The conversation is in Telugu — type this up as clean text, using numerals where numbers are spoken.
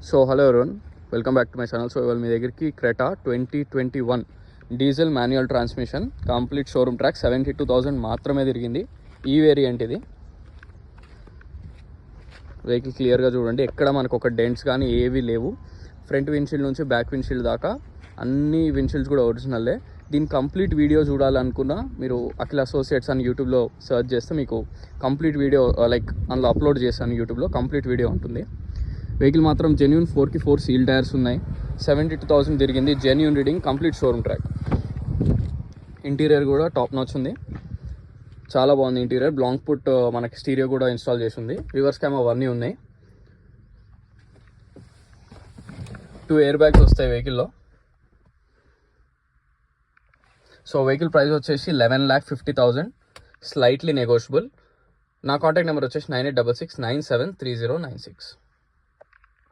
So hello everyone, welcome back to my channel. So ఇవాళ మీ దగ్గరికి Creta 2021 diesel manual transmission complete showroom track 72,000 మాత్రమే తిరిగింది. ఈ వేరియంట్ ఇది. వెహికల్ క్లియర్గా చూడండి, ఎక్కడ మనకు ఒక డెంట్స్ కానీ ఏవి లేవు. ఫ్రంట్ విండ్షీల్డ్ నుంచి బ్యాక్ విండ్షీల్డ్ దాకా అన్ని విండ్షీల్డ్స్ కూడా ఒరిజినల్లే. దీని కంప్లీట్ వీడియో చూడాలనుకున్నా మీరు అఖిల్ అసోసియేట్స్ అని యూట్యూబ్లో సెర్చ్ చేస్తే మీకు కంప్లీట్ వీడియో అందులో అప్లోడ్ చేస్తాను. యూట్యూబ్లో కంప్లీట్ వీడియో ఉంటుంది. వెహికల్ మాత్రం జెన్యూన్ 4x4 సీల్ టైర్స్ ఉన్నాయి. 72,000 తిరిగింది. Genuine reading, complete showroom track. Interior కూడా టాప్ నాచ్ ఉంది, చాలా బాగుంది ఇంటీరియర్. బ్లాంక్ పుట్ మనకి స్టీరియో కూడా ఇన్స్టాల్ చేసి ఉంది. రివర్స్ క్యామ్ అవన్నీ ఉన్నాయి. 2 ఎయిర్ బ్యాగ్స్ వస్తాయి వెహికల్లో. సో వెహికల్ ప్రైస్ వచ్చేసి 11,50,000, స్లైట్లీ నెగోషియబుల్. నా కాంటాక్ట్ నెంబర్ వచ్చేసి 9866973096.